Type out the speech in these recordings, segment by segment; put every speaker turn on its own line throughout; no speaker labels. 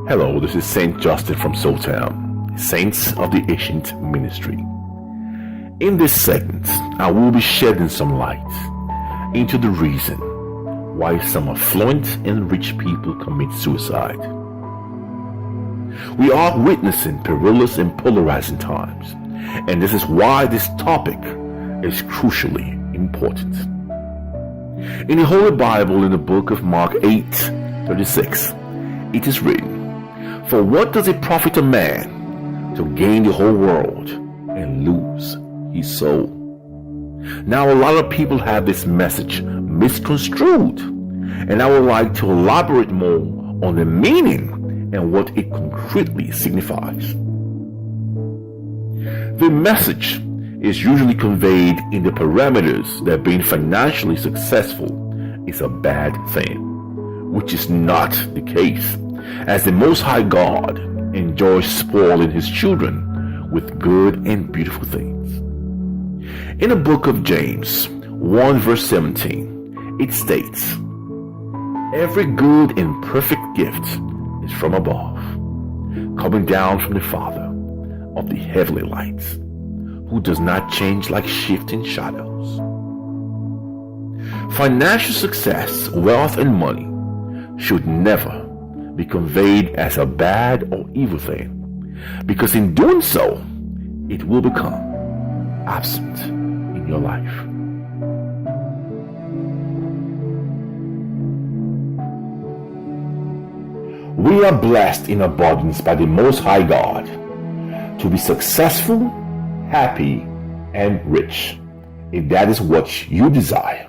Hello, this is Saint Justin from Soultown, Saints of the Ancient Ministry. In this segment, I will be shedding some light into the reason why some affluent and rich people commit suicide. We are witnessing perilous and polarizing times, and this is why this topic is crucially important. In the Holy Bible, in the book of Mark 8:36, it is written, "For what does it profit a man to gain the whole world and lose his soul?" Now, a lot of people have this message misconstrued, and I would like to elaborate more on the meaning and what it concretely signifies. The message is usually conveyed in the parameters that being financially successful is a bad thing, which is not the case, as the Most High God enjoys spoiling His children with good and beautiful things. In the book of James 1 verse 17, it states, "Every good and perfect gift is from above, coming down from the Father of the heavenly lights, who does not change like shifting shadows." Financial success, wealth, and money should never be conveyed as a bad or evil thing, because in doing so, it will become absent in your life. We are blessed in abundance by the Most High God to be successful, happy, and rich, if that is what you desire,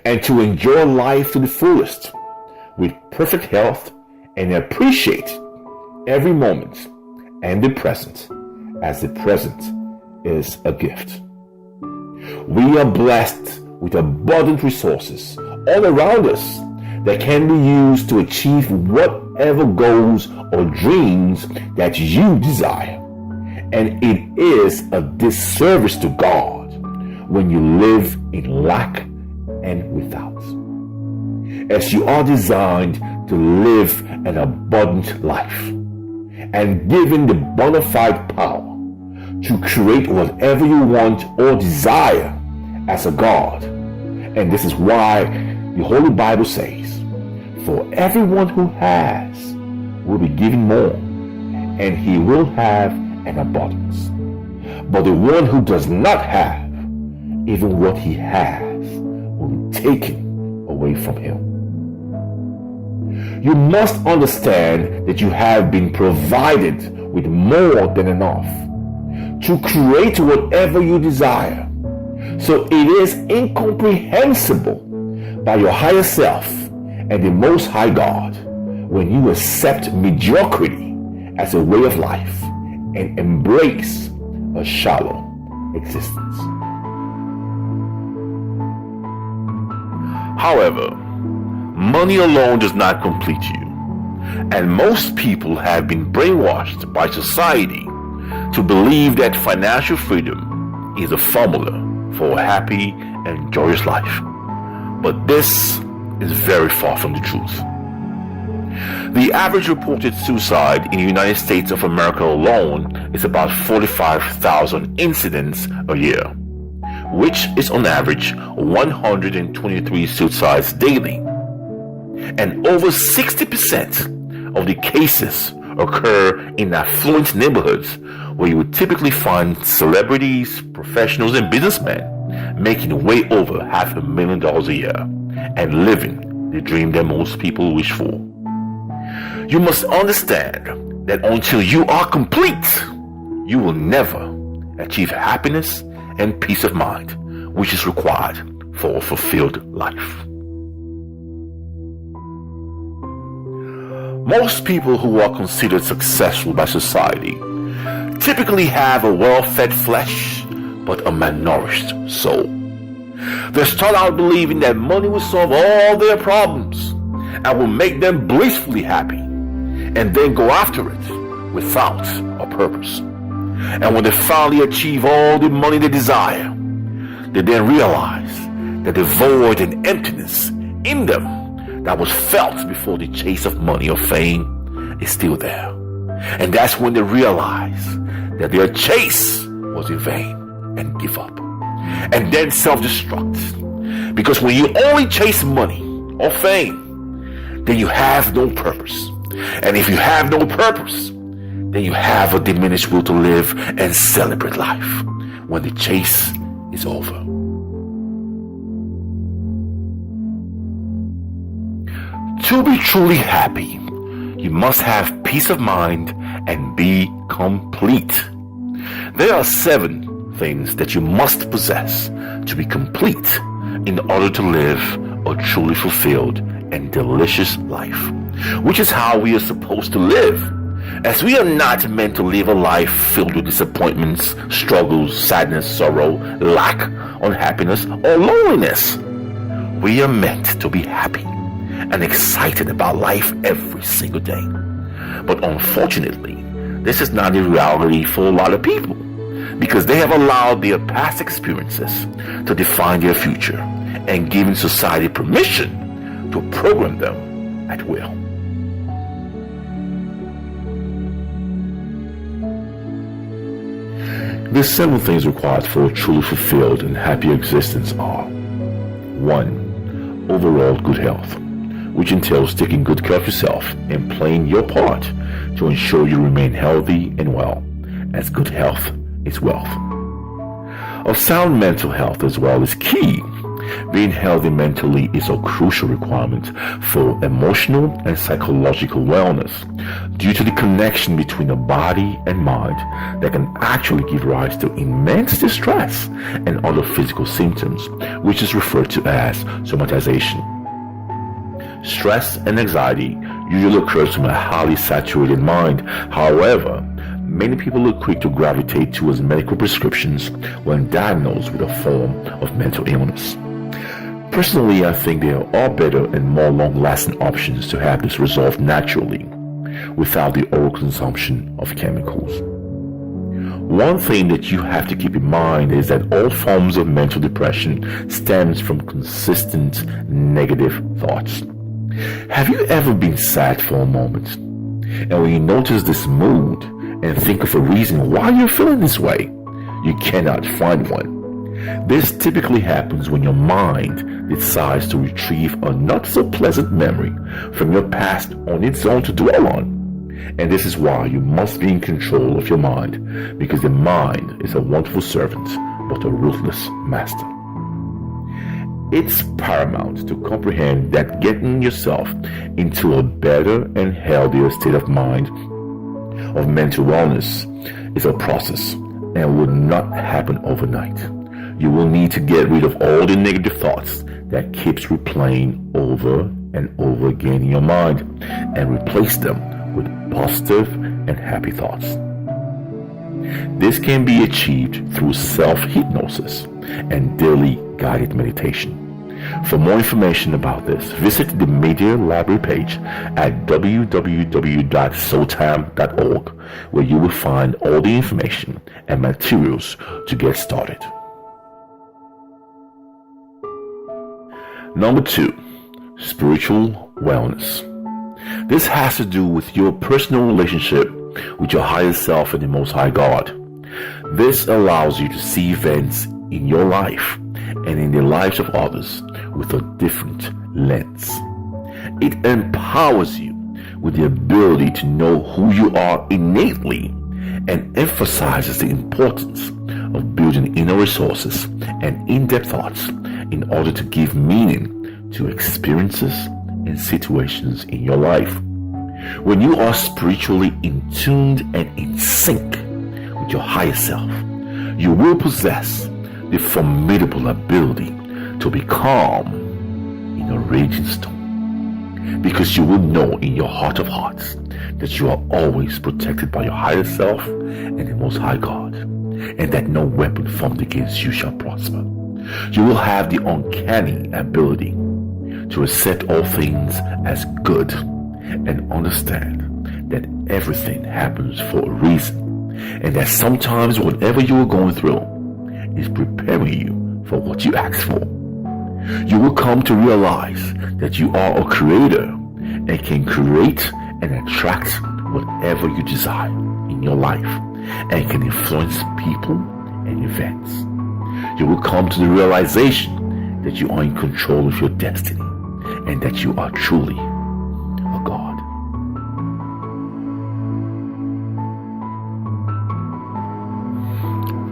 and to enjoy life to the fullest with perfect health and appreciate every moment and the present, as the present is a gift. We are blessed with abundant resources all around us that can be used to achieve whatever goals or dreams that you desire. And it is a disservice to God when you live in lack and without, as you are designed to live an abundant life and given the bona fide power to create whatever you want or desire as a God. And this is why the Holy Bible says, "For everyone who has will be given more, and he will have an abundance. But the one who does not have, even what he has, will be taken away from him." You must understand that you have been provided with more than enough to create whatever you desire. So it is incomprehensible by your higher self and the Most High God when you accept mediocrity as a way of life and embrace a shallow existence. However, money alone does not complete you, and most people have been brainwashed by society to believe that financial freedom is a formula for a happy and joyous life. But this is very far from the truth. The average reported suicide in the United States of America alone is about 45,000 incidents a year, which is on average 123 suicides daily. And over 60% of the cases occur in affluent neighborhoods where you would typically find celebrities, professionals, and businessmen making way over $500,000 a year and living the dream that most people wish for. You must understand that until you are complete, you will never achieve happiness and peace of mind, which is required for a fulfilled life. Most people who are considered successful by society typically have a well-fed flesh, but a malnourished soul. They start out believing that money will solve all their problems and will make them blissfully happy, and then go after it without a purpose. And when they finally achieve all the money they desire, they then realize that the void and emptiness in them that was felt before the chase of money or fame is still there. And that's when they realize that their chase was in vain and give up. And then self-destruct. Because when you only chase money or fame, then you have no purpose. And if you have no purpose, then you have a diminished will to live and celebrate life when the chase is over. To be truly happy, you must have peace of mind and be complete. There are 7 things that you must possess to be complete in order to live a truly fulfilled and delicious life, which is how we are supposed to live, as we are not meant to live a life filled with disappointments, struggles, sadness, sorrow, lack, unhappiness, or loneliness. We are meant to be happy and excited about life every single day. But unfortunately, this is not the reality for a lot of people, because they have allowed their past experiences to define their future and given society permission to program them at will. The 7 things required for a truly fulfilled and happy existence are: 1. Overall good health, which entails taking good care of yourself and playing your part to ensure you remain healthy and well, as good health is wealth. A sound mental health as well is key. Being healthy mentally is a crucial requirement for emotional and psychological wellness due to the connection between the body and mind that can actually give rise to immense distress and other physical symptoms, which is referred to as somatization. Stress and anxiety usually occurs from a highly saturated mind. However, many people are quick to gravitate towards medical prescriptions when diagnosed with a form of mental illness. Personally, I think there are better and more long-lasting options to have this resolved naturally without the oral consumption of chemicals. One thing that you have to keep in mind is that all forms of mental depression stems from consistent negative thoughts. Have you ever been sad for a moment, and when you notice this mood and think of a reason why you're feeling this way, you cannot find one? This typically happens when your mind decides to retrieve a not so pleasant memory from your past on its own to dwell on. And this is why you must be in control of your mind, because the mind is a wonderful servant but a ruthless master. It's paramount to comprehend that getting yourself into a better and healthier state of mind, of mental wellness, is a process and will not happen overnight. You will need to get rid of all the negative thoughts that keeps replaying over and over again in your mind and replace them with positive and happy thoughts. This can be achieved through self-hypnosis and daily guided meditation. For more information about this, visit the Media Library page at www.sotam.org, where you will find all the information and materials to get started. Number 2, spiritual wellness. This has to do with your personal relationship with your higher self and the Most High God. This allows you to see events in your life and in the lives of others with a different lens. It empowers you with the ability to know who you are innately and emphasizes the importance of building inner resources and in-depth thoughts in order to give meaning to experiences and situations in your life. When you are spiritually in tune and in sync with your higher self, you will possess the formidable ability to be calm in a raging storm, because you will know in your heart of hearts that you are always protected by your higher self and the Most High God, and that no weapon formed against you shall prosper. You will have the uncanny ability to accept all things as good and understand that everything happens for a reason, and that sometimes whatever you are going through is preparing you for what you asked for. You will come to realize that you are a creator and can create and attract whatever you desire in your life and can influence people and events. You will come to the realization that you are in control of your destiny and that you are truly a God.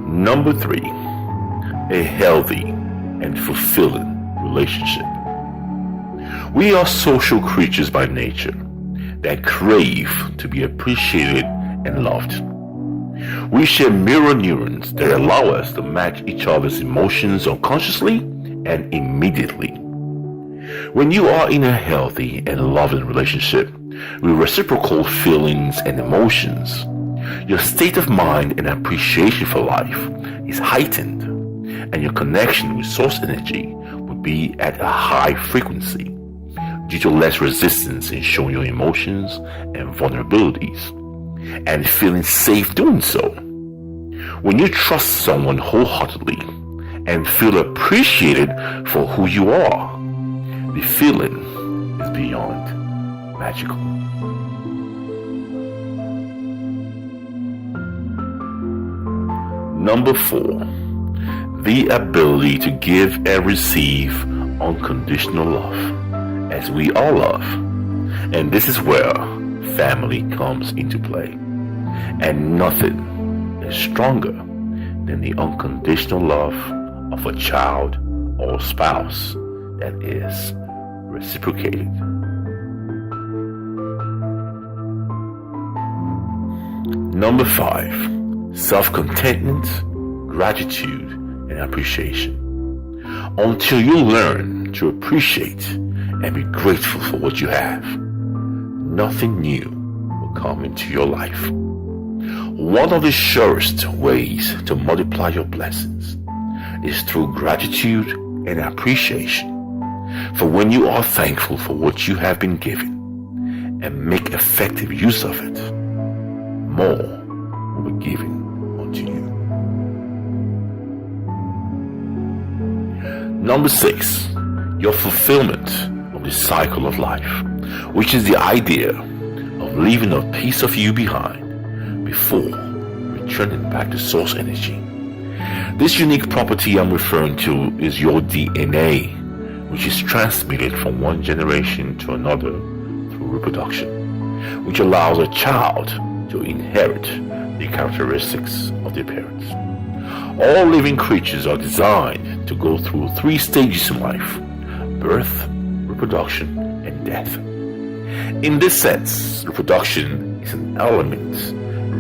Number 3, a healthy and fulfilling relationship. We are social creatures by nature that crave to be appreciated and loved. We share mirror neurons that allow us to match each other's emotions unconsciously and immediately. When you are in a healthy and loving relationship with reciprocal feelings and emotions, your state of mind and appreciation for life is heightened, and your connection with source energy will be at a high frequency due to less resistance in showing your emotions and vulnerabilities, and feeling safe doing so. When you trust someone wholeheartedly and feel appreciated for who you are, the feeling is beyond magical. Number 4, the ability to give and receive unconditional love, as we all love. And this is where family comes into play. And nothing is stronger than the unconditional love of a child or spouse that is reciprocated. Number 5, self-contentment, gratitude, and appreciation. Until you learn to appreciate and be grateful for what you have, nothing new will come into your life. One of the surest ways to multiply your blessings is through gratitude and appreciation. For when you are thankful for what you have been given and make effective use of it, more will be given unto you. Number 6, your fulfillment of the cycle of life, which is the idea of leaving a piece of you behind before returning back to source energy. This unique property I'm referring to is your DNA, which is transmitted from one generation to another through reproduction, which allows a child to inherit the characteristics of their parents. All living creatures are designed to go through 3 stages in life: birth, reproduction, and death. In this sense, reproduction is an element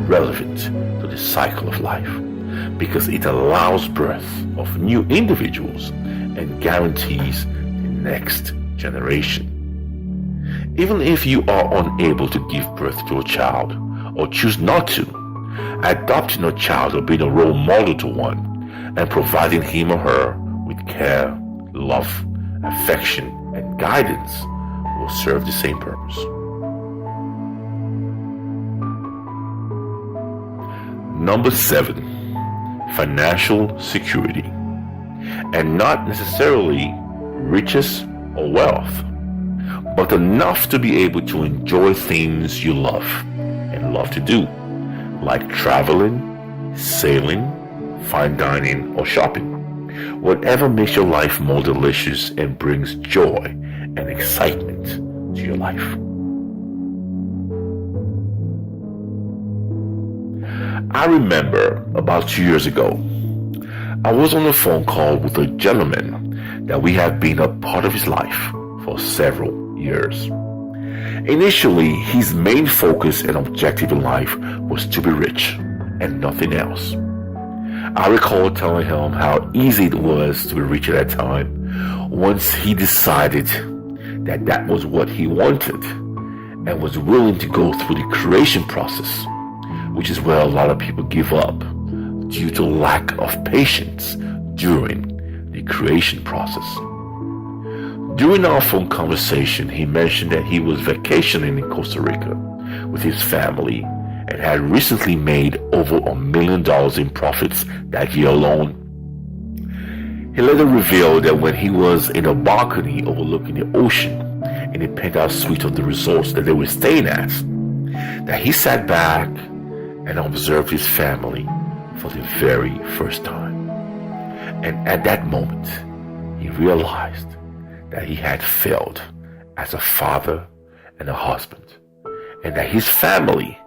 relevant to the cycle of life because it allows birth of new individuals and guarantees the next generation. Even if you are unable to give birth to a child or choose not to, adopting a child or being a role model to one and providing him or her with care, love, affection, and guidance will serve the same purpose. Number 7, financial security, and not necessarily riches or wealth, but enough to be able to enjoy things you love and love to do, like traveling, sailing, fine dining, or shopping. Whatever makes your life more delicious and brings joy and excitement to your life. I remember about 2 years ago, I was on a phone call with a gentleman that we have been a part of his life for several years. Initially, his main focus and objective in life was to be rich and nothing else. I recall telling him how easy it was to be rich at that time once he decided that that was what he wanted and was willing to go through the creation process, which is where a lot of people give up due to lack of patience during the creation process. During our phone conversation, he mentioned that he was vacationing in Costa Rica with his family and had recently made over $1 million in profits that year alone. He later revealed that when he was in a balcony overlooking the ocean in the penthouse suite of the resorts that they were staying at, that he sat back and observed his family for the very first time. And at that moment, he realized that he had failed as a father and a husband, and that his family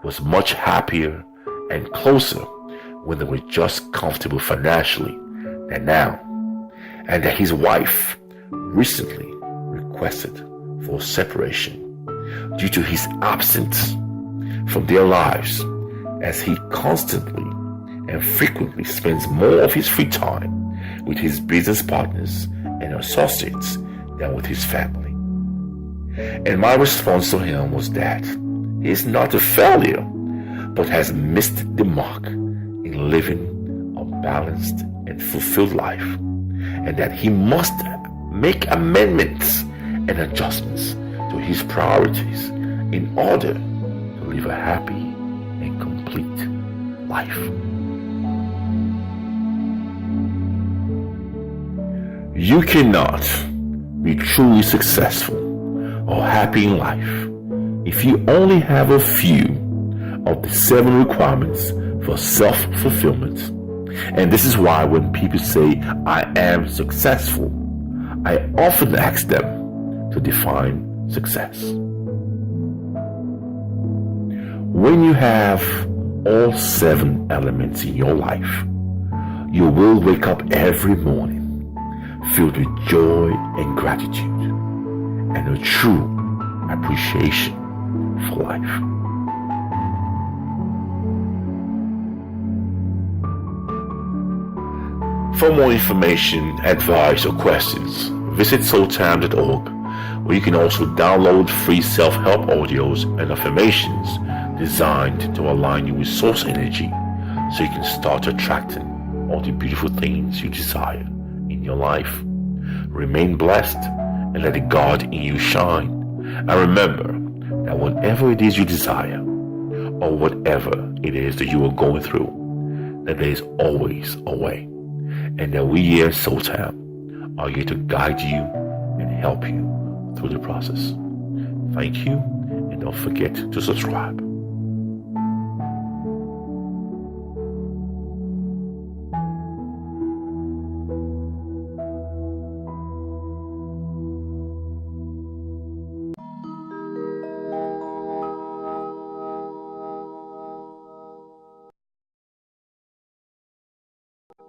was much happier and closer when they were just comfortable financially than now, and that his wife recently requested for separation due to his absence from their lives, as he constantly and frequently spends more of his free time with his business partners and associates than with his family. And my response to him was that he is not a failure, but has missed the mark in living a balanced and fulfilled life, and that he must make amendments and adjustments to his priorities in order to live a happy and complete life. You cannot be truly successful or happy in life if you only have a few of the 7 requirements for self-fulfillment. And this is why when people say, I am successful, I often ask them to define success. When you have all 7 elements in your life, you will wake up every morning filled with joy and gratitude and a true appreciation for life. For more information, advice, or questions, visit soultime.org, where you can also download free self-help audios and affirmations designed to align you with source energy so you can start attracting all the beautiful things you desire in your life. Remain blessed and let the God in you shine. And remember that whatever it is you desire, or whatever it is that you are going through, that there is always a way. And that we here at Soul Time are here to guide you and help you through the process. Thank you, and don't forget to subscribe.